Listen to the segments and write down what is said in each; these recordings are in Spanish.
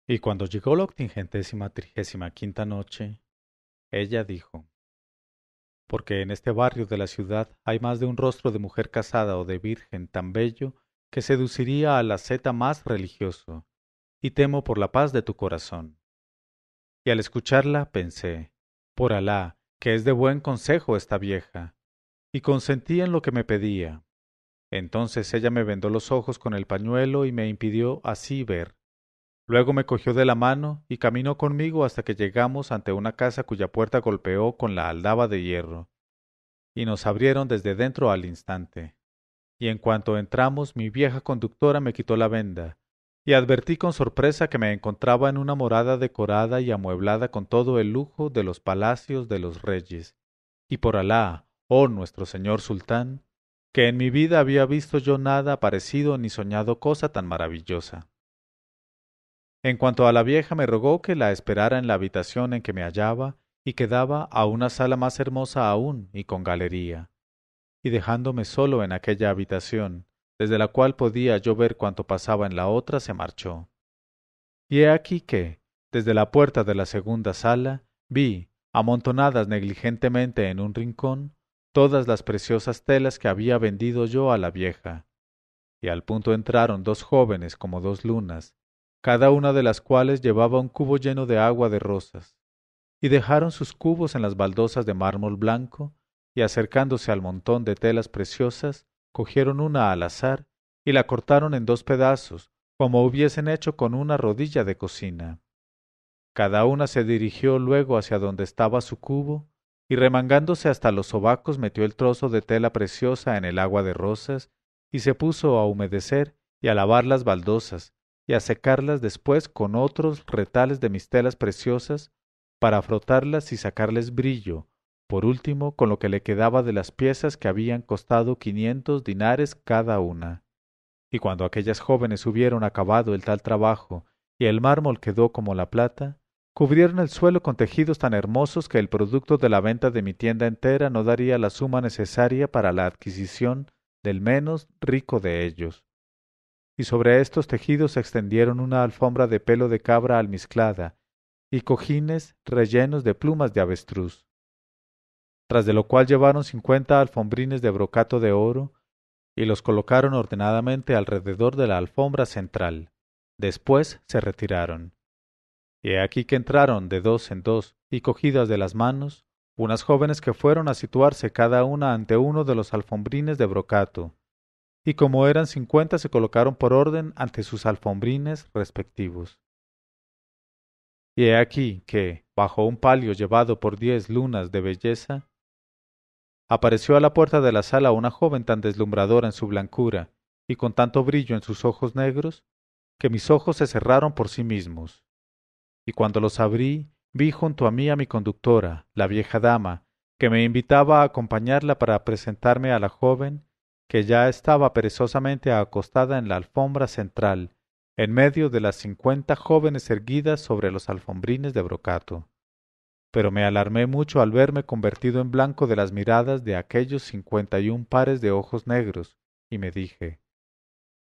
Y cuando llegó la 835ª noche, ella dijo: porque en este barrio de la ciudad hay más de un rostro de mujer casada o de virgen tan bello que seduciría al asceta más religioso, y temo por la paz de tu corazón. Y al escucharla pensé: por Alá, que es de buen consejo esta vieja, y consentí en lo que me pedía. Entonces ella me vendó los ojos con el pañuelo y me impidió así ver. Luego me cogió de la mano y caminó conmigo hasta que llegamos ante una casa cuya puerta golpeó con la aldaba de hierro, y nos abrieron desde dentro al instante. Y en cuanto entramos, mi vieja conductora me quitó la venda, y advertí con sorpresa que me encontraba en una morada decorada y amueblada con todo el lujo de los palacios de los reyes. Y por Alá, oh nuestro señor sultán, que en mi vida había visto yo nada parecido ni soñado cosa tan maravillosa. En cuanto a la vieja, me rogó que la esperara en la habitación en que me hallaba y que daba a una sala más hermosa aún y con galería. Y dejándome solo en aquella habitación, desde la cual podía yo ver cuanto pasaba en la otra, se marchó. Y he aquí que, desde la puerta de la segunda sala, vi, amontonadas negligentemente en un rincón, todas las preciosas telas que había vendido yo a la vieja. Y al punto entraron dos jóvenes como dos lunas, cada una de las cuales llevaba un cubo lleno de agua de rosas, y dejaron sus cubos en las baldosas de mármol blanco, y acercándose al montón de telas preciosas, cogieron una al azar y la cortaron en dos pedazos, como hubiesen hecho con una rodilla de cocina. Cada una se dirigió luego hacia donde estaba su cubo, y remangándose hasta los sobacos metió el trozo de tela preciosa en el agua de rosas, y se puso a humedecer y a lavar las baldosas, y a secarlas después con otros retales de mis telas preciosas, para frotarlas y sacarles brillo, por último con lo que le quedaba de las piezas que habían costado 500 dinares cada una. Y cuando aquellas jóvenes hubieron acabado el tal trabajo, y el mármol quedó como la plata, cubrieron el suelo con tejidos tan hermosos que el producto de la venta de mi tienda entera no daría la suma necesaria para la adquisición del menos rico de ellos. Y sobre estos tejidos extendieron una alfombra de pelo de cabra almizclada, y cojines rellenos de plumas de avestruz. Tras de lo cual llevaron 50 alfombrines de brocato de oro, y los colocaron ordenadamente alrededor de la alfombra central. Después se retiraron. Y he aquí que entraron de dos en dos, y cogidas de las manos, unas jóvenes que fueron a situarse cada una ante uno de los alfombrines de brocato, y como eran 50 se colocaron por orden ante sus alfombrines respectivos. Y he aquí que, bajo un palio llevado por 10 lunas de belleza, apareció a la puerta de la sala una joven tan deslumbradora en su blancura y con tanto brillo en sus ojos negros, que mis ojos se cerraron por sí mismos. Y cuando los abrí, vi junto a mí a mi conductora, la vieja dama, que me invitaba a acompañarla para presentarme a la joven, que ya estaba perezosamente acostada en la alfombra central, en medio de las 50 jóvenes erguidas sobre los alfombrines de brocato. Pero me alarmé mucho al verme convertido en blanco de las miradas de aquellos 51 pares de ojos negros, y me dije: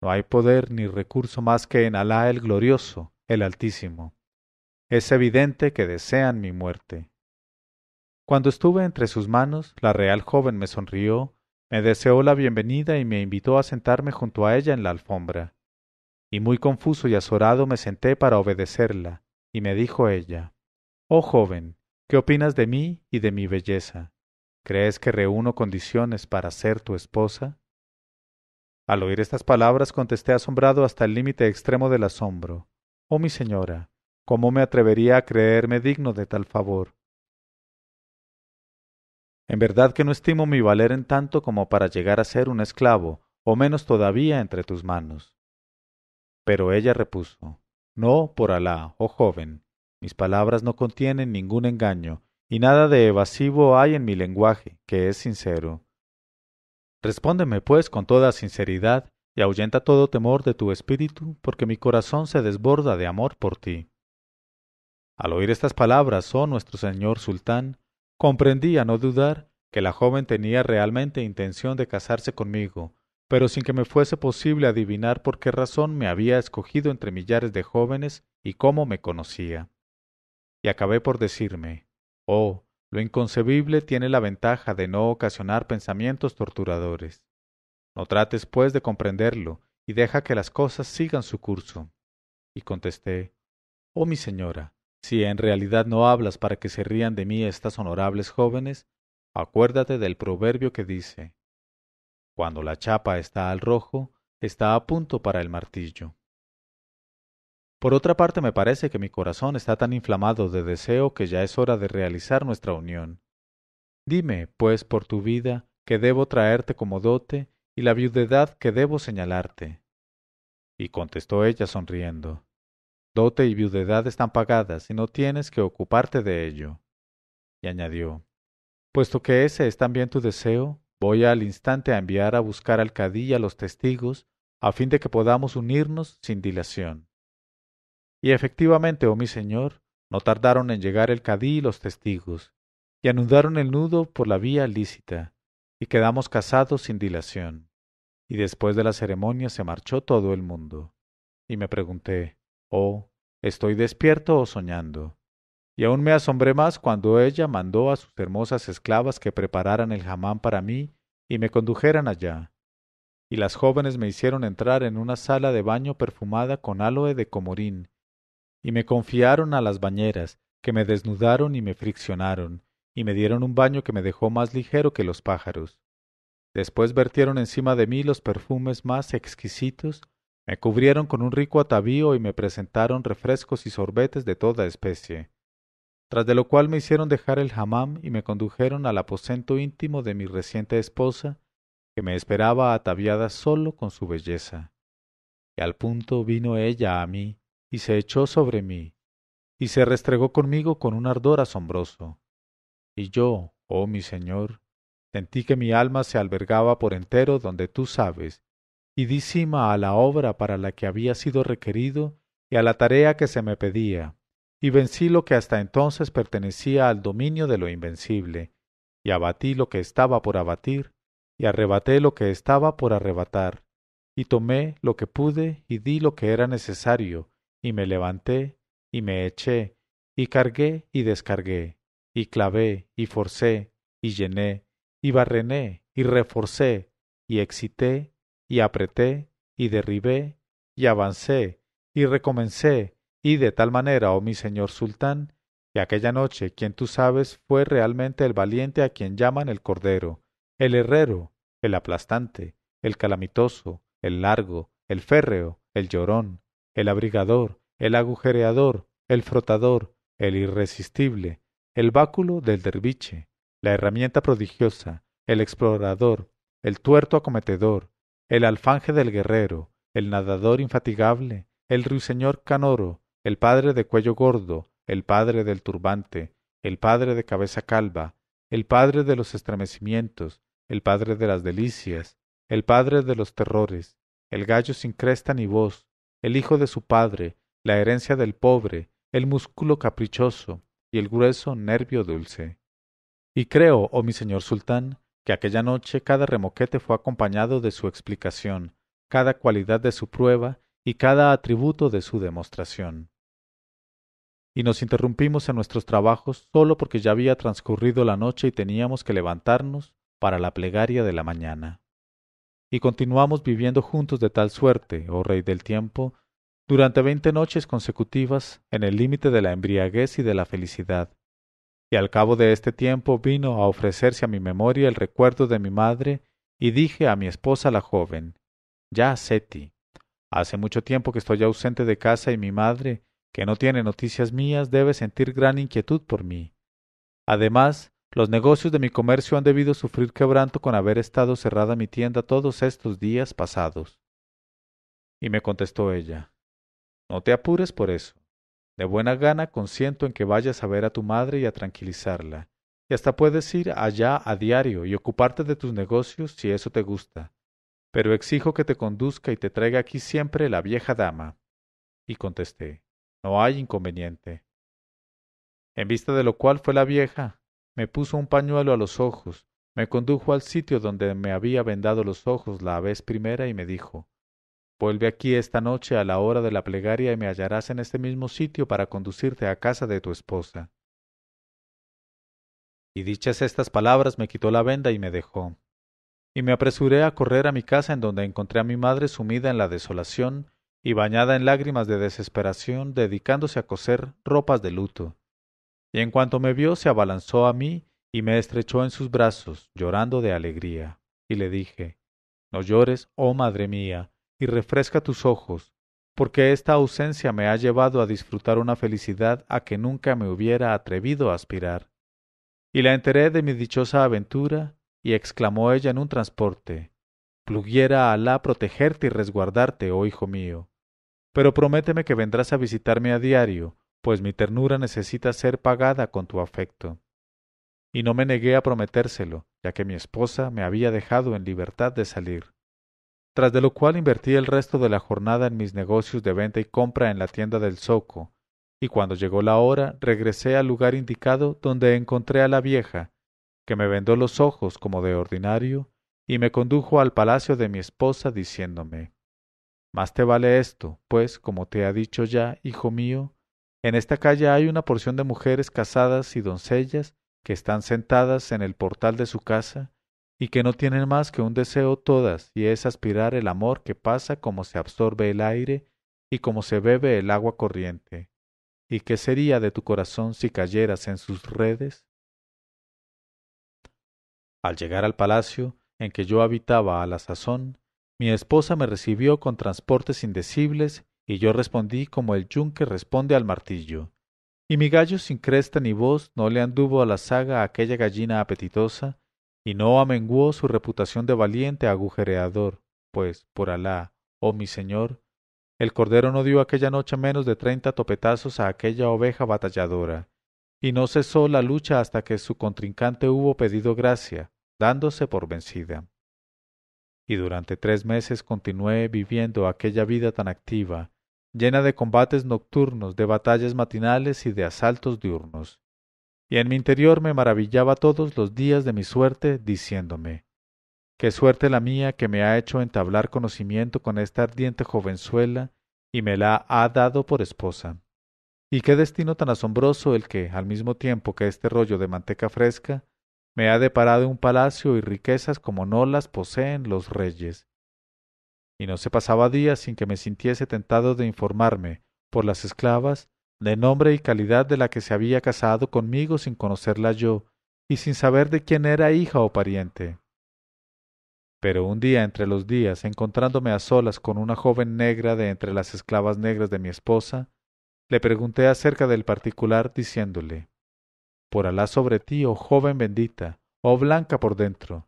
no hay poder ni recurso más que en Alá el glorioso, el Altísimo. Es evidente que desean mi muerte. Cuando estuve entre sus manos, la real joven me sonrió, me deseó la bienvenida y me invitó a sentarme junto a ella en la alfombra. Y muy confuso y azorado me senté para obedecerla, y me dijo ella: oh joven, ¿qué opinas de mí y de mi belleza? ¿Crees que reúno condiciones para ser tu esposa? Al oír estas palabras contesté asombrado hasta el límite extremo del asombro: oh mi señora, ¿cómo me atrevería a creerme digno de tal favor? En verdad que no estimo mi valer en tanto como para llegar a ser un esclavo, o menos todavía entre tus manos. Pero ella repuso: no, por Alá, oh joven, mis palabras no contienen ningún engaño, y nada de evasivo hay en mi lenguaje, que es sincero. Respóndeme, pues, con toda sinceridad, y ahuyenta todo temor de tu espíritu, porque mi corazón se desborda de amor por ti. Al oír estas palabras, oh nuestro señor sultán, comprendí a no dudar que la joven tenía realmente intención de casarse conmigo, pero sin que me fuese posible adivinar por qué razón me había escogido entre millares de jóvenes y cómo me conocía. Y acabé por decirme, oh, lo inconcebible tiene la ventaja de no ocasionar pensamientos torturadores. No trates, pues, de comprenderlo, y deja que las cosas sigan su curso. Y contesté, oh mi señora, si en realidad no hablas para que se rían de mí estas honorables jóvenes, acuérdate del proverbio que dice, cuando la chapa está al rojo, está a punto para el martillo. Por otra parte, me parece que mi corazón está tan inflamado de deseo que ya es hora de realizar nuestra unión. Dime, pues, por tu vida, que debo traerte como dote y la viudedad que debo señalarte. Y contestó ella sonriendo, dote y viudedad están pagadas y no tienes que ocuparte de ello. Y añadió, puesto que ese es también tu deseo, voy al instante a enviar a buscar al cadí y a los testigos, a fin de que podamos unirnos sin dilación. Y efectivamente, oh mi señor, no tardaron en llegar el cadí y los testigos, y anudaron el nudo por la vía lícita, y quedamos casados sin dilación. Y después de la ceremonia se marchó todo el mundo. Y me pregunté, oh, ¿estoy despierto o soñando? Y aún me asombré más cuando ella mandó a sus hermosas esclavas que prepararan el jamán para mí y me condujeran allá. Y las jóvenes me hicieron entrar en una sala de baño perfumada con áloe de comorín, y me confiaron a las bañeras, que me desnudaron y me friccionaron, y me dieron un baño que me dejó más ligero que los pájaros. Después vertieron encima de mí los perfumes más exquisitos, me cubrieron con un rico atavío y me presentaron refrescos y sorbetes de toda especie. Tras de lo cual me hicieron dejar el hammam y me condujeron al aposento íntimo de mi reciente esposa, que me esperaba ataviada solo con su belleza. Y al punto vino ella a mí, y se echó sobre mí, y se restregó conmigo con un ardor asombroso. Y yo, oh mi señor, sentí que mi alma se albergaba por entero donde tú sabes, y di cima a la obra para la que había sido requerido y a la tarea que se me pedía, y vencí lo que hasta entonces pertenecía al dominio de lo invencible, y abatí lo que estaba por abatir, y arrebaté lo que estaba por arrebatar, y tomé lo que pude y di lo que era necesario, y me levanté, y me eché, y cargué y descargué, y clavé, y forcé, y llené, y barrené, y reforcé, y excité, y apreté, y derribé, y avancé, y recomencé, y de tal manera, oh mi señor sultán, que aquella noche quien tú sabes fue realmente el valiente a quien llaman el cordero, el herrero, el aplastante, el calamitoso, el largo, el férreo, el llorón, el abrigador, el agujereador, el frotador, el irresistible, el báculo del derviche, la herramienta prodigiosa, el explorador, el tuerto acometedor, el alfanje del guerrero, el nadador infatigable, el ruiseñor canoro, el padre de cuello gordo, el padre del turbante, el padre de cabeza calva, el padre de los estremecimientos, el padre de las delicias, el padre de los terrores, el gallo sin cresta ni voz, el hijo de su padre, la herencia del pobre, el músculo caprichoso y el grueso nervio dulce. Y creo, oh mi señor sultán, que aquella noche cada remoquete fue acompañado de su explicación, cada cualidad de su prueba y cada atributo de su demostración. Y nos interrumpimos en nuestros trabajos solo porque ya había transcurrido la noche y teníamos que levantarnos para la plegaria de la mañana. Y continuamos viviendo juntos de tal suerte, oh Rey del tiempo, durante 20 noches consecutivas en el límite de la embriaguez y de la felicidad. Y al cabo de este tiempo vino a ofrecerse a mi memoria el recuerdo de mi madre, y dije a mi esposa la joven, ya, Seti, hace mucho tiempo que estoy ausente de casa y mi madre, que no tiene noticias mías, debe sentir gran inquietud por mí. Además, los negocios de mi comercio han debido sufrir quebranto con haber estado cerrada mi tienda todos estos días pasados. Y me contestó ella, no te apures por eso. De buena gana consiento en que vayas a ver a tu madre y a tranquilizarla, y hasta puedes ir allá a diario y ocuparte de tus negocios si eso te gusta, pero exijo que te conduzca y te traiga aquí siempre la vieja dama. Y contesté, no hay inconveniente. En vista de lo cual fue la vieja, me puso un pañuelo a los ojos, Me condujo al sitio donde me había vendado los ojos la vez primera y me dijo, vuelve aquí esta noche a la hora de la plegaria y me hallarás en este mismo sitio para conducirte a casa de tu esposa. Y dichas estas palabras me quitó la venda y me dejó. Y me apresuré a correr a mi casa en donde encontré a mi madre sumida en la desolación y bañada en lágrimas de desesperación, dedicándose a coser ropas de luto. Y en cuanto me vio, se abalanzó a mí y me estrechó en sus brazos, llorando de alegría. Y le dije, no llores, oh madre mía, y refresca tus ojos, porque esta ausencia me ha llevado a disfrutar una felicidad a que nunca me hubiera atrevido a aspirar. Y la enteré de mi dichosa aventura, y exclamó ella en un transporte, pluguiera a Alá protegerte y resguardarte, oh hijo mío. Pero prométeme que vendrás a visitarme a diario, pues mi ternura necesita ser pagada con tu afecto. Y no me negué a prometérselo, ya que mi esposa me había dejado en libertad de salir. Tras de lo cual invertí el resto de la jornada en mis negocios de venta y compra en la tienda del zoco, y cuando llegó la hora regresé al lugar indicado donde encontré a la vieja, que me vendó los ojos como de ordinario, y me condujo al palacio de mi esposa diciéndome, más te vale esto, pues, como te ha dicho ya, hijo mío, en esta calle hay una porción de mujeres casadas y doncellas que están sentadas en el portal de su casa y que no tienen más que un deseo todas, y es aspirar el amor que pasa como se absorbe el aire y como se bebe el agua corriente. ¿Y qué sería de tu corazón si cayeras en sus redes? Al llegar al palacio en que yo habitaba a la sazón, mi esposa me recibió con transportes indecibles y yo respondí como el yunque responde al martillo. Y mi gallo sin cresta ni voz no le anduvo a la zaga a aquella gallina apetitosa, y no amenguó su reputación de valiente agujereador, pues, por Alá, oh mi señor, el cordero no dio aquella noche menos de 30 topetazos a aquella oveja batalladora, y no cesó la lucha hasta que su contrincante hubo pedido gracia, dándose por vencida. Y durante 3 meses continué viviendo aquella vida tan activa, llena de combates nocturnos, de batallas matinales y de asaltos diurnos. Y en mi interior me maravillaba todos los días de mi suerte, diciéndome, qué suerte la mía que me ha hecho entablar conocimiento con esta ardiente jovenzuela y me la ha dado por esposa. Y qué destino tan asombroso el que, al mismo tiempo que este rollo de manteca fresca, me ha deparado un palacio y riquezas como no las poseen los reyes. Y no se pasaba día sin que me sintiese tentado de informarme, por las esclavas, de nombre y calidad de la que se había casado conmigo sin conocerla yo, y sin saber de quién era hija o pariente. Pero un día entre los días, encontrándome a solas con una joven negra de entre las esclavas negras de mi esposa, le pregunté acerca del particular, diciéndole, por Alá sobre ti, oh joven bendita, oh blanca por dentro,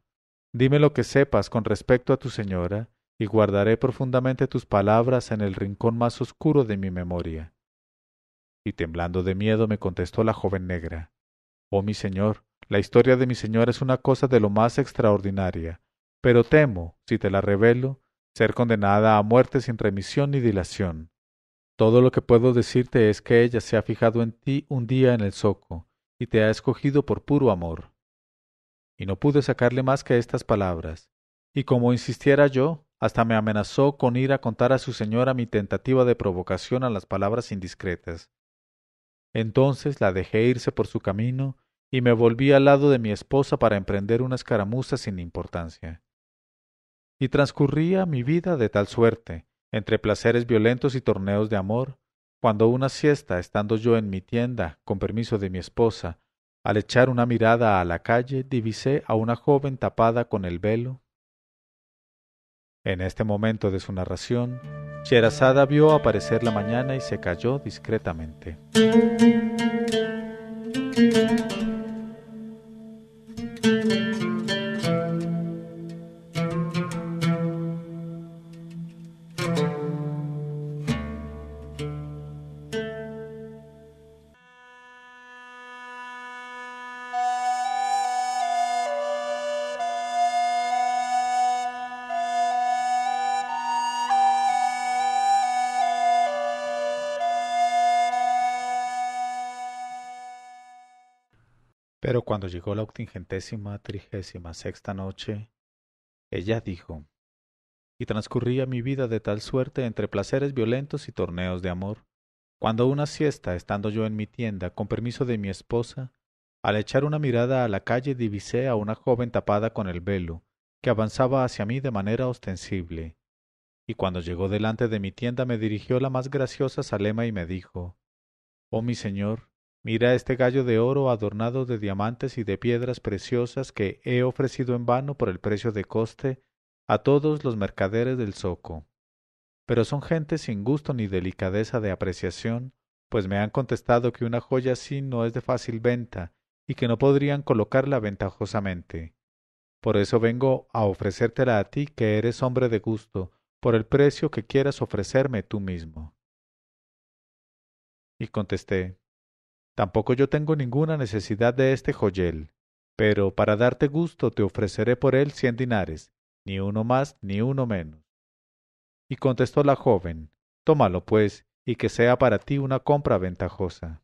dime lo que sepas con respecto a tu señora, y guardaré profundamente tus palabras en el rincón más oscuro de mi memoria. Y temblando de miedo me contestó la joven negra, oh mi señor, la historia de mi señora es una cosa de lo más extraordinaria, pero temo, si te la revelo, ser condenada a muerte sin remisión ni dilación. Todo lo que puedo decirte es que ella se ha fijado en ti un día en el zoco, y te ha escogido por puro amor. Y no pude sacarle más que estas palabras, y como insistiera yo, hasta me amenazó con ir a contar a su señora mi tentativa de provocación a las palabras indiscretas. Entonces la dejé irse por su camino, y me volví al lado de mi esposa para emprender una escaramuza sin importancia. Y transcurría mi vida de tal suerte, entre placeres violentos y torneos de amor, cuando una siesta, estando yo en mi tienda, con permiso de mi esposa, al echar una mirada a la calle, divisé a una joven tapada con el velo. En este momento de su narración, Sherazada vio aparecer la mañana y se calló discretamente. Pero cuando llegó la 36ª noche, ella dijo, y transcurría mi vida de tal suerte entre placeres violentos y torneos de amor, cuando una siesta, estando yo en mi tienda, con permiso de mi esposa, al echar una mirada a la calle divisé a una joven tapada con el velo, que avanzaba hacia mí de manera ostensible. Y cuando llegó delante de mi tienda me dirigió la más graciosa Salema y me dijo, «Oh mi señor, mira este gallo de oro adornado de diamantes y de piedras preciosas que he ofrecido en vano por el precio de coste a todos los mercaderes del zoco. Pero son gente sin gusto ni delicadeza de apreciación, pues me han contestado que una joya así no es de fácil venta y que no podrían colocarla ventajosamente. Por eso vengo a ofrecértela a ti, que eres hombre de gusto, por el precio que quieras ofrecerme tú mismo». Y contesté, «Tampoco yo tengo ninguna necesidad de este joyel, pero para darte gusto te ofreceré por él 100 dinares, ni uno más ni uno menos». Y contestó la joven, «Tómalo, pues, y que sea para ti una compra ventajosa».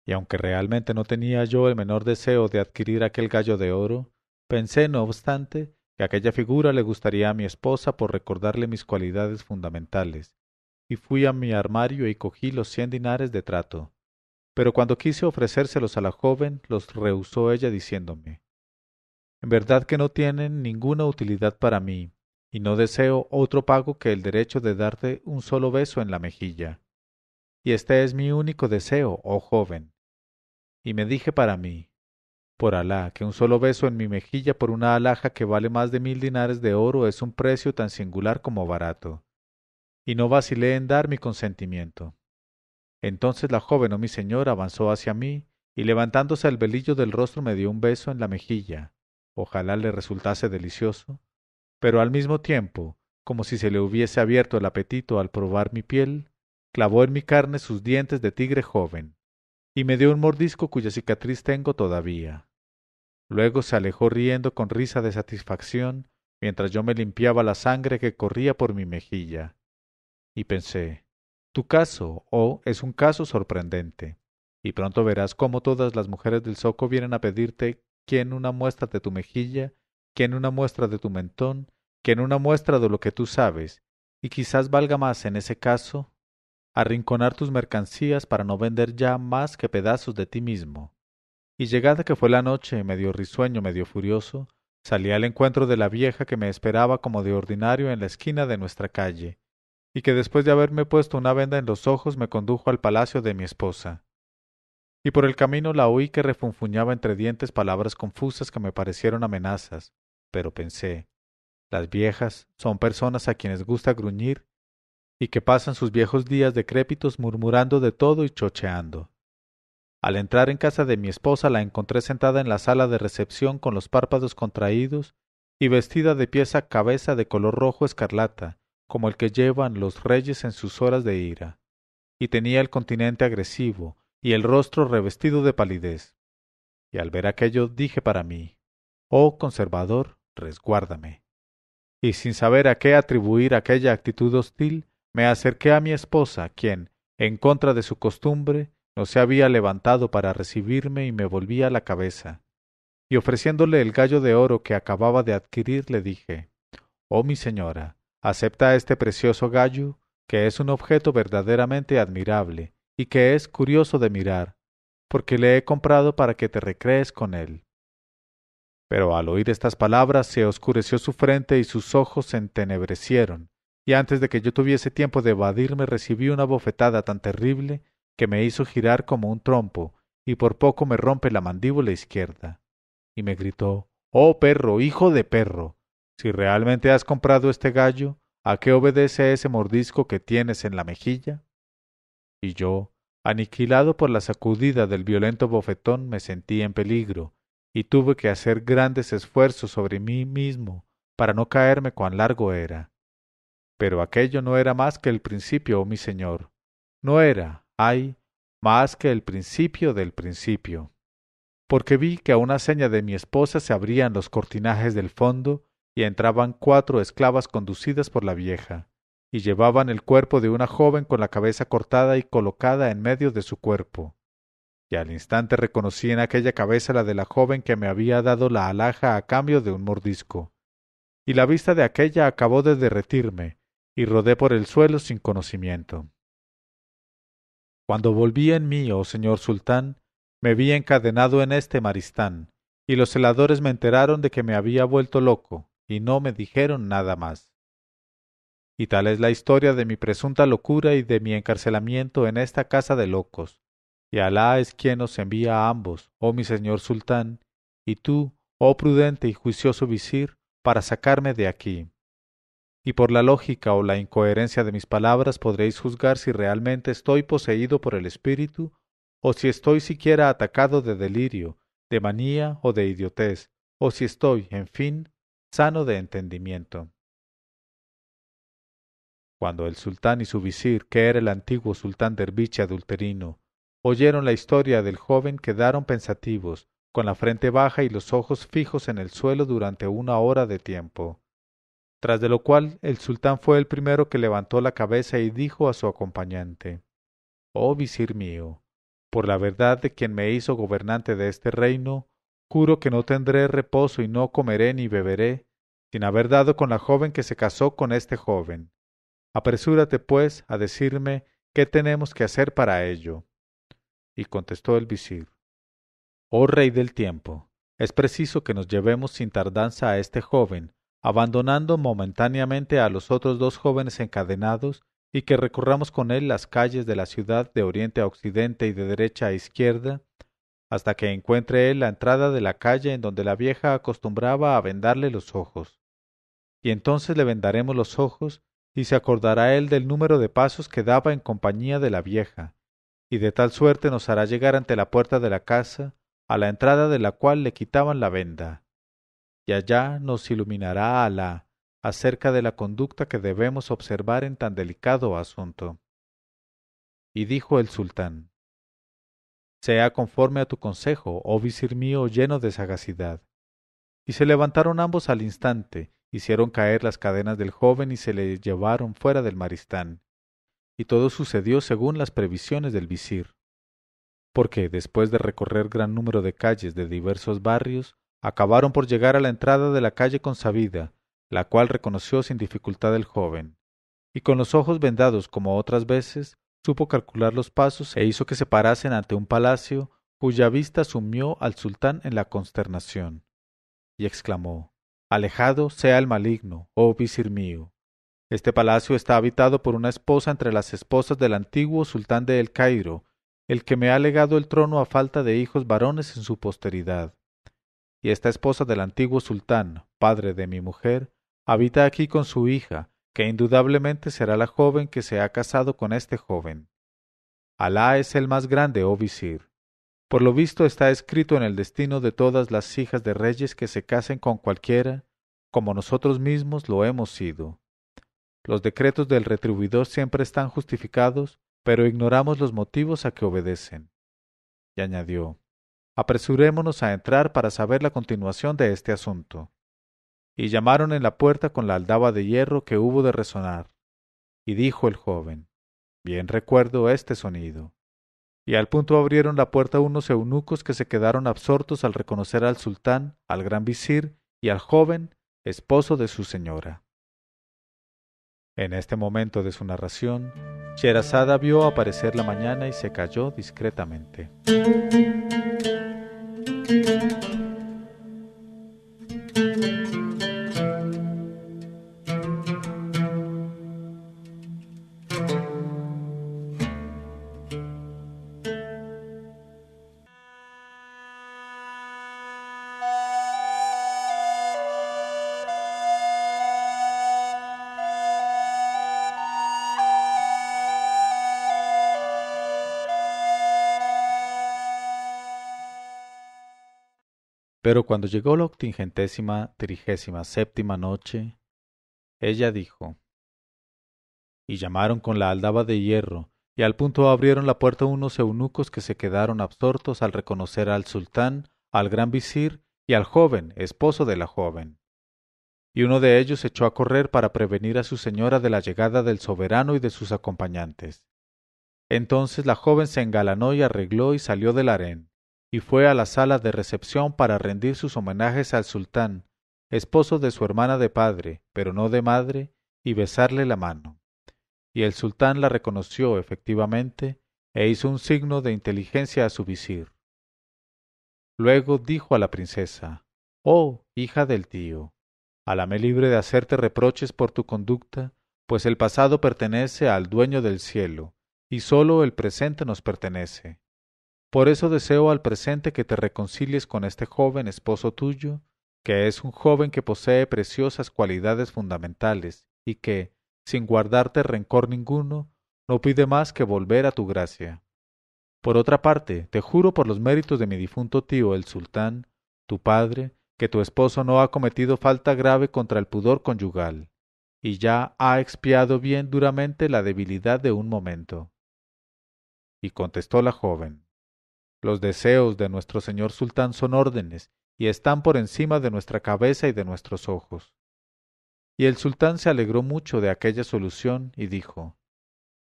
Y aunque realmente no tenía yo el menor deseo de adquirir aquel gallo de oro, pensé, no obstante, que aquella figura le gustaría a mi esposa por recordarle mis cualidades fundamentales, y fui a mi armario y cogí los 100 dinares de trato. Pero cuando quise ofrecérselos a la joven, los rehusó ella diciéndome, «En verdad que no tienen ninguna utilidad para mí, y no deseo otro pago que el derecho de darte un solo beso en la mejilla. Y este es mi único deseo, oh joven». Y me dije para mí, «Por Alá, que un solo beso en mi mejilla por una alhaja que vale más de 1000 dinares de oro es un precio tan singular como barato». Y no vacilé en dar mi consentimiento. Entonces la joven, oh mi señor, avanzó hacia mí, y levantándose el velillo del rostro me dio un beso en la mejilla. Ojalá le resultase delicioso, pero al mismo tiempo, como si se le hubiese abierto el apetito al probar mi piel, clavó en mi carne sus dientes de tigre joven, y me dio un mordisco cuya cicatriz tengo todavía. Luego se alejó riendo con risa de satisfacción, mientras yo me limpiaba la sangre que corría por mi mejilla. Y pensé, tu caso, oh, es un caso sorprendente, y pronto verás cómo todas las mujeres del zoco vienen a pedirte quién una muestra de tu mejilla, quién una muestra de tu mentón, quién una muestra de lo que tú sabes, y quizás valga más en ese caso arrinconar tus mercancías para no vender ya más que pedazos de ti mismo. Y llegada que fue la noche, medio risueño, medio furioso, salí al encuentro de la vieja que me esperaba como de ordinario en la esquina de nuestra calle, y que después de haberme puesto una venda en los ojos me condujo al palacio de mi esposa. Y por el camino la oí que refunfuñaba entre dientes palabras confusas que me parecieron amenazas, pero pensé, las viejas son personas a quienes gusta gruñir y que pasan sus viejos días decrépitos murmurando de todo y chocheando. Al entrar en casa de mi esposa la encontré sentada en la sala de recepción con los párpados contraídos y vestida de pies a cabeza de color rojo escarlata, como el que llevan los reyes en sus horas de ira, y tenía el continente agresivo y el rostro revestido de palidez. Y al ver aquello dije para mí, «Oh conservador, resguárdame». Y sin saber a qué atribuir aquella actitud hostil, me acerqué a mi esposa, quien, en contra de su costumbre, no se había levantado para recibirme y me volvía la cabeza. Y ofreciéndole el gallo de oro que acababa de adquirir, le dije, «Oh mi señora, acepta este precioso gallo, que es un objeto verdaderamente admirable y que es curioso de mirar, porque le he comprado para que te recrees con él». Pero al oír estas palabras se oscureció su frente y sus ojos se entenebrecieron, y antes de que yo tuviese tiempo de evadirme recibí una bofetada tan terrible que me hizo girar como un trompo, y por poco me rompe la mandíbula izquierda. Y me gritó, «Oh perro, hijo de perro, si realmente has comprado este gallo, ¿a qué obedece ese mordisco que tienes en la mejilla?». Y yo, aniquilado por la sacudida del violento bofetón, me sentí en peligro, y tuve que hacer grandes esfuerzos sobre mí mismo para no caerme cuán largo era. Pero aquello no era más que el principio, oh mi señor. No era, ay, más que el principio del principio. Porque vi que a una seña de mi esposa se abrían los cortinajes del fondo y entraban 4 esclavas conducidas por la vieja, y llevaban el cuerpo de una joven con la cabeza cortada y colocada en medio de su cuerpo. y al instante reconocí en aquella cabeza la de la joven que me había dado la alhaja a cambio de un mordisco, y la vista de aquella acabó de derretirme, y rodé por el suelo sin conocimiento. Cuando volví en mí, oh señor sultán, me vi encadenado en este maristán, y los celadores me enteraron de que me había vuelto loco, y no me dijeron nada más. Y tal es la historia de mi presunta locura y de mi encarcelamiento en esta casa de locos. Y Alá es quien os envía a ambos, oh mi señor sultán, y tú, oh prudente y juicioso visir, para sacarme de aquí. Y por la lógica o la incoherencia de mis palabras podréis juzgar si realmente estoy poseído por el espíritu, o si estoy siquiera atacado de delirio, de manía o de idiotez, o si estoy, en fin, sano de entendimiento. Cuando el sultán y su visir, que era el antiguo sultán derviche adulterino, oyeron la historia del joven, quedaron pensativos, con la frente baja y los ojos fijos en el suelo durante 1 hora de tiempo. Tras de lo cual el sultán fue el primero que levantó la cabeza y dijo a su acompañante: «Oh visir mío, por la verdad de quien me hizo gobernante de este reino, juro que no tendré reposo y no comeré ni beberé, sin haber dado con la joven que se casó con este joven. Apresúrate, pues, a decirme qué tenemos que hacer para ello». Y contestó el visir: «Oh rey del tiempo, es preciso que nos llevemos sin tardanza a este joven, abandonando momentáneamente a los otros 2 jóvenes encadenados, y que recorramos con él las calles de la ciudad de oriente a occidente y de derecha a izquierda, hasta que encuentre él la entrada de la calle en donde la vieja acostumbraba a vendarle los ojos. Y entonces le vendaremos los ojos, y se acordará él del número de pasos que daba en compañía de la vieja, y de tal suerte nos hará llegar ante la puerta de la casa, a la entrada de la cual le quitaban la venda. Y allá nos iluminará Alá acerca de la conducta que debemos observar en tan delicado asunto». Y dijo el sultán: «Sea conforme a tu consejo, oh visir mío lleno de sagacidad». Y se levantaron ambos al instante, hicieron caer las cadenas del joven y se le llevaron fuera del maristán. Y todo sucedió según las previsiones del visir. Porque, después de recorrer gran número de calles de diversos barrios, acabaron por llegar a la entrada de la calle consabida, la cual reconoció sin dificultad el joven, y con los ojos vendados como otras veces, supo calcular los pasos e hizo que se parasen ante un palacio, cuya vista sumió al sultán en la consternación, y exclamó: «Alejado sea el maligno, oh visir mío. Este palacio está habitado por una esposa entre las esposas del antiguo sultán de El Cairo, el que me ha legado el trono a falta de hijos varones en su posteridad. Y esta esposa del antiguo sultán, padre de mi mujer, habita aquí con su hija, que indudablemente será la joven que se ha casado con este joven. Alá es el más grande, oh visir. Por lo visto está escrito en el destino de todas las hijas de reyes que se casen con cualquiera, como nosotros mismos lo hemos sido. Los decretos del retribuidor siempre están justificados, pero ignoramos los motivos a que obedecen». Y añadió: «Apresurémonos a entrar para saber la continuación de este asunto». Y llamaron en la puerta con la aldaba de hierro que hubo de resonar. Y dijo el joven: «Bien recuerdo este sonido». Y al punto abrieron la puerta unos eunucos que se quedaron absortos al reconocer al sultán, al gran visir y al joven, esposo de su señora. En este momento de su narración, Sherazada vio aparecer la mañana y se calló discretamente. Pero cuando llegó la 37ª noche, ella dijo: «Y llamaron con la aldaba de hierro, y al punto abrieron la puerta unos eunucos que se quedaron absortos al reconocer al sultán, al gran visir y al joven, esposo de la joven. Y uno de ellos echó a correr para prevenir a su señora de la llegada del soberano y de sus acompañantes. Entonces la joven se engalanó y arregló y salió del harén, y fue a la sala de recepción para rendir sus homenajes al sultán, esposo de su hermana de padre, pero no de madre, y besarle la mano. Y el sultán la reconoció efectivamente, e hizo un signo de inteligencia a su visir. Luego dijo a la princesa: «Oh, hija del tío, Aláme libre de hacerte reproches por tu conducta, pues el pasado pertenece al dueño del cielo, y sólo el presente nos pertenece. Por eso deseo al presente que te reconcilies con este joven esposo tuyo, que es un joven que posee preciosas cualidades fundamentales, y que, sin guardarte rencor ninguno, no pide más que volver a tu gracia. Por otra parte, te juro por los méritos de mi difunto tío el sultán, tu padre, que tu esposo no ha cometido falta grave contra el pudor conyugal, y ya ha expiado bien duramente la debilidad de un momento». Y contestó la joven: «Los deseos de nuestro señor sultán son órdenes, y están por encima de nuestra cabeza y de nuestros ojos». Y el sultán se alegró mucho de aquella solución, y dijo: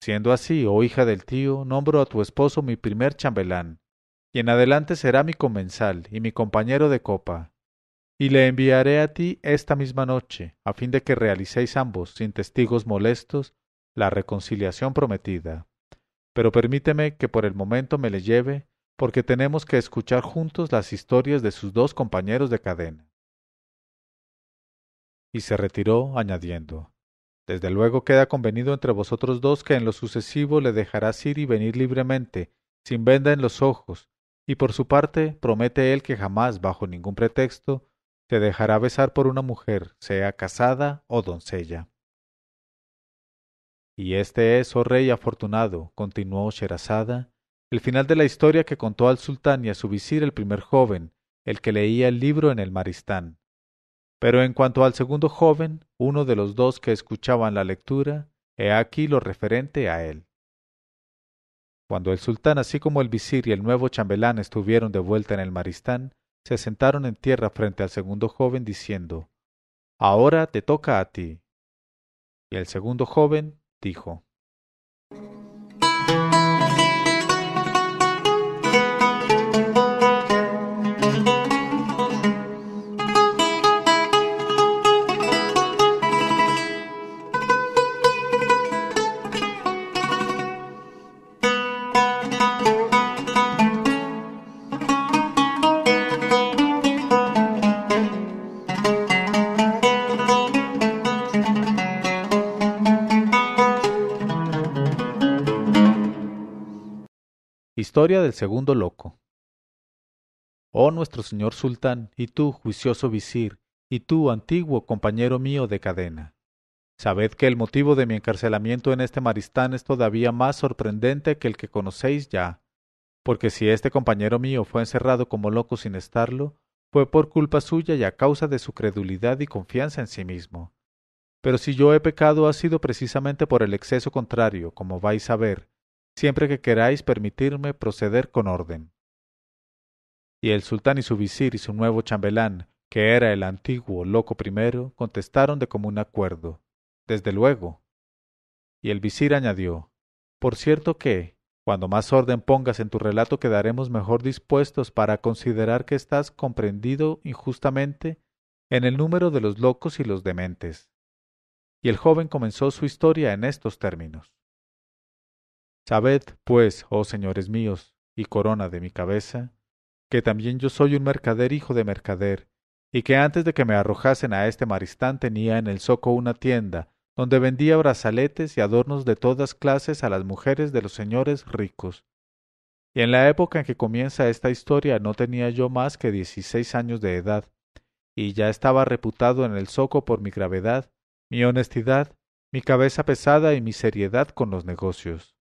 «Siendo así, oh hija del tío, nombro a tu esposo mi primer chambelán, y en adelante será mi comensal y mi compañero de copa, y le enviaré a ti esta misma noche, a fin de que realicéis ambos, sin testigos molestos, la reconciliación prometida. Pero permíteme que por el momento me le lleve, porque tenemos que escuchar juntos las historias de sus dos compañeros de cadena». Y se retiró, añadiendo: «Desde luego queda convenido entre vosotros dos que en lo sucesivo le dejarás ir y venir libremente, sin venda en los ojos, y por su parte promete él que jamás, bajo ningún pretexto, se dejará besar por una mujer, sea casada o doncella». Y este es, oh rey afortunado, continuó Sherazada, el final de la historia que contó al sultán y a su visir el primer joven, el que leía el libro en el Maristán. Pero en cuanto al segundo joven, uno de los dos que escuchaban la lectura, he aquí lo referente a él. Cuando el sultán, así como el visir y el nuevo chambelán estuvieron de vuelta en el Maristán, se sentaron en tierra frente al segundo joven, diciendo: «Ahora te toca a ti». Y el segundo joven dijo: Historia del segundo loco. Oh nuestro señor sultán, y tú, juicioso visir, y tú, antiguo compañero mío de cadena, sabed que el motivo de mi encarcelamiento en este Maristán es todavía más sorprendente que el que conocéis ya, porque si este compañero mío fue encerrado como loco sin estarlo, fue por culpa suya y a causa de su credulidad y confianza en sí mismo. Pero si yo he pecado ha sido precisamente por el exceso contrario, como vais a ver, siempre que queráis permitirme proceder con orden. Y el sultán y su visir y su nuevo chambelán, que era el antiguo loco primero, contestaron de común acuerdo: «Desde luego». Y el visir añadió: «Por cierto que, cuando más orden pongas en tu relato, quedaremos mejor dispuestos para considerar que estás comprendido injustamente en el número de los locos y los dementes». Y el joven comenzó su historia en estos términos: «Sabed, pues, oh señores míos, y corona de mi cabeza, que también yo soy un mercader hijo de mercader, y que antes de que me arrojasen a este Maristán tenía en el zoco una tienda, donde vendía brazaletes y adornos de todas clases a las mujeres de los señores ricos. Y en la época en que comienza esta historia no tenía yo más que 16 años de edad, y ya estaba reputado en el zoco por mi gravedad, mi honestidad, mi cabeza pesada y mi seriedad con los negocios.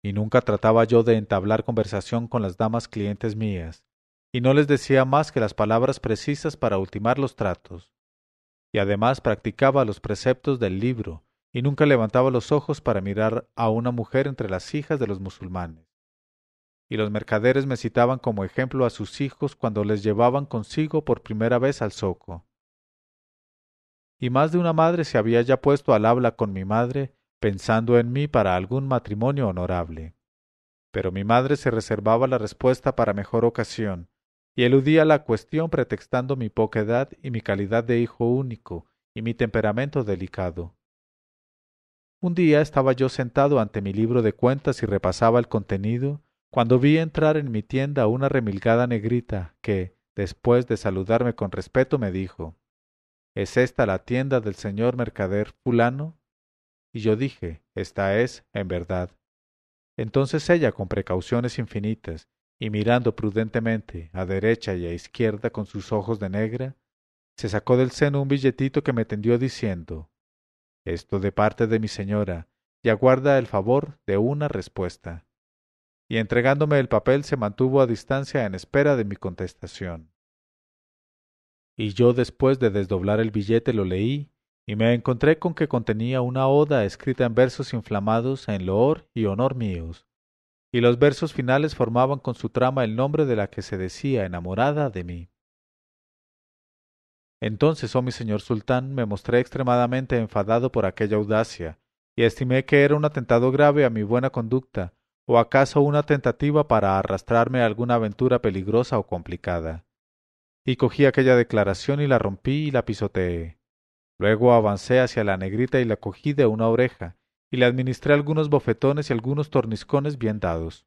Y nunca trataba yo de entablar conversación con las damas clientes mías, y no les decía más que las palabras precisas para ultimar los tratos. Y además practicaba los preceptos del libro, y nunca levantaba los ojos para mirar a una mujer entre las hijas de los musulmanes. Y los mercaderes me citaban como ejemplo a sus hijos cuando les llevaban consigo por primera vez al zoco. Y más de una madre se había ya puesto al habla con mi madre pensando en mí para algún matrimonio honorable. Pero mi madre se reservaba la respuesta para mejor ocasión, y eludía la cuestión pretextando mi poca edad y mi calidad de hijo único, y mi temperamento delicado. Un día estaba yo sentado ante mi libro de cuentas y repasaba el contenido, cuando vi entrar en mi tienda una remilgada negrita que, después de saludarme con respeto, me dijo: ¿Es esta la tienda del señor mercader fulano? Y yo dije: esta es, en verdad. Entonces ella, con precauciones infinitas, y mirando prudentemente a derecha y a izquierda con sus ojos de negra, se sacó del seno un billetito que me tendió diciendo: esto de parte de mi señora, y aguarda el favor de una respuesta. Y entregándome el papel se mantuvo a distancia en espera de mi contestación. Y yo, después de desdoblar el billete, lo leí, y me encontré con que contenía una oda escrita en versos inflamados en loor y honor míos, y los versos finales formaban con su trama el nombre de la que se decía enamorada de mí. Entonces, oh mi señor sultán, me mostré extremadamente enfadado por aquella audacia, y estimé que era un atentado grave a mi buena conducta, o acaso una tentativa para arrastrarme a alguna aventura peligrosa o complicada. Y cogí aquella declaración y la rompí y la pisoteé. Luego avancé hacia la negrita y la cogí de una oreja, y le administré algunos bofetones y algunos torniscones bien dados.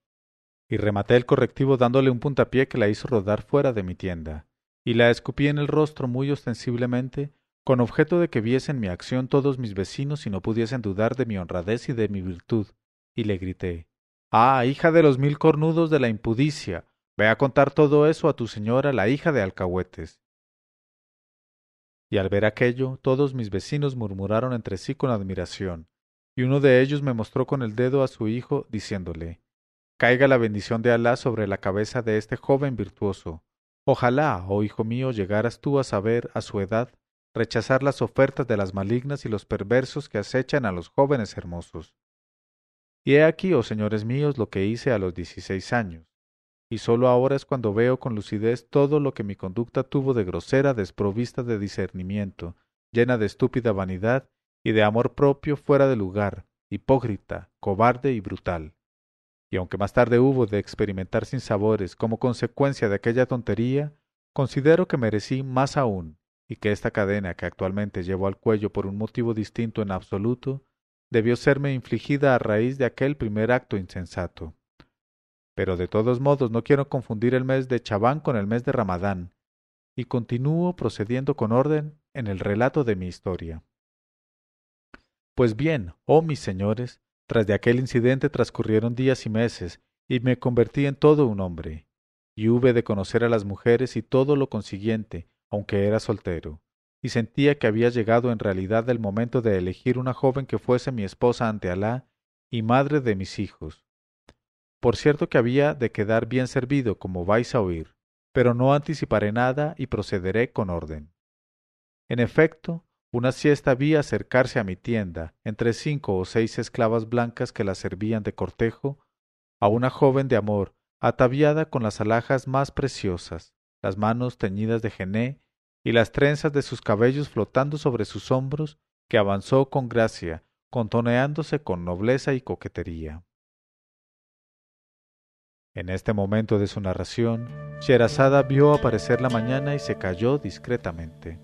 Y rematé el correctivo dándole un puntapié que la hizo rodar fuera de mi tienda, y la escupí en el rostro muy ostensiblemente, con objeto de que viesen mi acción todos mis vecinos y no pudiesen dudar de mi honradez y de mi virtud, y le grité: ¡Ah, hija de los 1000 cornudos de la impudicia! Ve a contar todo eso a tu señora, la hija de Alcahuetes. Y al ver aquello, todos mis vecinos murmuraron entre sí con admiración, y uno de ellos me mostró con el dedo a su hijo, diciéndole: caiga la bendición de Alá sobre la cabeza de este joven virtuoso. Ojalá, oh hijo mío, llegaras tú a saber, a su edad, rechazar las ofertas de las malignas y los perversos que acechan a los jóvenes hermosos. Y he aquí, oh señores míos, lo que hice a los 16 años, y sólo ahora es cuando veo con lucidez todo lo que mi conducta tuvo de grosera, desprovista de discernimiento, llena de estúpida vanidad y de amor propio fuera de lugar, hipócrita, cobarde y brutal. Y aunque más tarde hubo de experimentar sinsabores como consecuencia de aquella tontería, considero que merecí más aún, y que esta cadena que actualmente llevo al cuello por un motivo distinto en absoluto, debió serme infligida a raíz de aquel primer acto insensato. Pero de todos modos no quiero confundir el mes de Chabán con el mes de Ramadán, y continúo procediendo con orden en el relato de mi historia. Pues bien, oh mis señores, tras de aquel incidente transcurrieron días y meses, y me convertí en todo un hombre, y hube de conocer a las mujeres y todo lo consiguiente, aunque era soltero, y sentía que había llegado en realidad el momento de elegir una joven que fuese mi esposa ante Alá y madre de mis hijos. Por cierto que había de quedar bien servido, como vais a oír, pero no anticiparé nada y procederé con orden. En efecto, una siesta vi acercarse a mi tienda, entre 5 o 6 esclavas blancas que la servían de cortejo, a una joven de amor, ataviada con las alhajas más preciosas, las manos teñidas de jené y las trenzas de sus cabellos flotando sobre sus hombros, que avanzó con gracia, contoneándose con nobleza y coquetería. En este momento de su narración, Sherazada vio aparecer la mañana y se calló discretamente.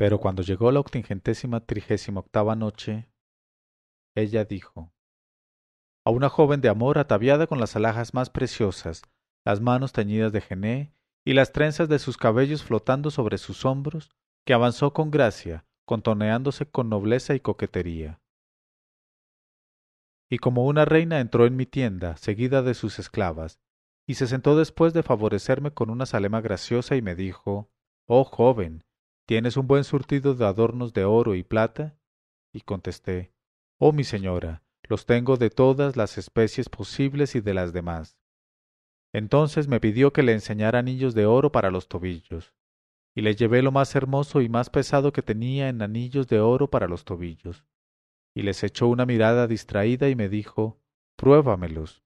Pero cuando llegó la 838ª noche, ella dijo: a una joven de amor ataviada con las alhajas más preciosas, las manos teñidas de jené y las trenzas de sus cabellos flotando sobre sus hombros, que avanzó con gracia, contoneándose con nobleza y coquetería. Y como una reina entró en mi tienda, seguida de sus esclavas, y se sentó después de favorecerme con una zalema graciosa y me dijo: oh joven, ¿tienes un buen surtido de adornos de oro y plata? Y contesté, oh mi señora, los tengo de todas las especies posibles y de las demás. Entonces me pidió que le enseñara anillos de oro para los tobillos, y le llevé lo más hermoso y más pesado que tenía en anillos de oro para los tobillos, y les echó una mirada distraída y me dijo, pruébamelos.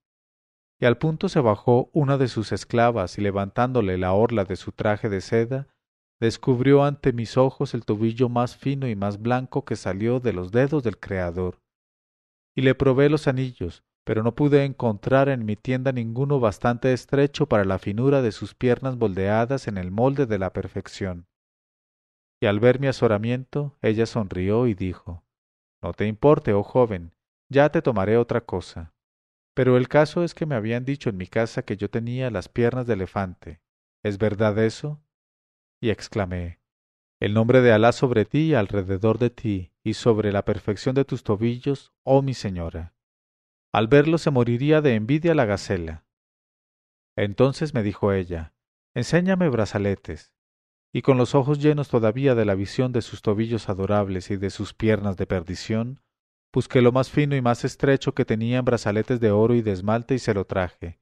Y al punto se bajó una de sus esclavas y levantándole la orla de su traje de seda, descubrió ante mis ojos el tobillo más fino y más blanco que salió de los dedos del Creador. Y le probé los anillos, pero no pude encontrar en mi tienda ninguno bastante estrecho para la finura de sus piernas moldeadas en el molde de la perfección. Y al ver mi azoramiento, ella sonrió y dijo, no te importe, oh joven, ya te tomaré otra cosa. Pero el caso es que me habían dicho en mi casa que yo tenía las piernas de elefante. ¿Es verdad eso? Y exclamé, el nombre de Alá sobre ti y alrededor de ti, y sobre la perfección de tus tobillos, oh mi señora. Al verlo se moriría de envidia la gacela. Entonces me dijo ella, enséñame brazaletes. Y con los ojos llenos todavía de la visión de sus tobillos adorables y de sus piernas de perdición, busqué lo más fino y más estrecho que tenía en brazaletes de oro y de esmalte y se lo traje.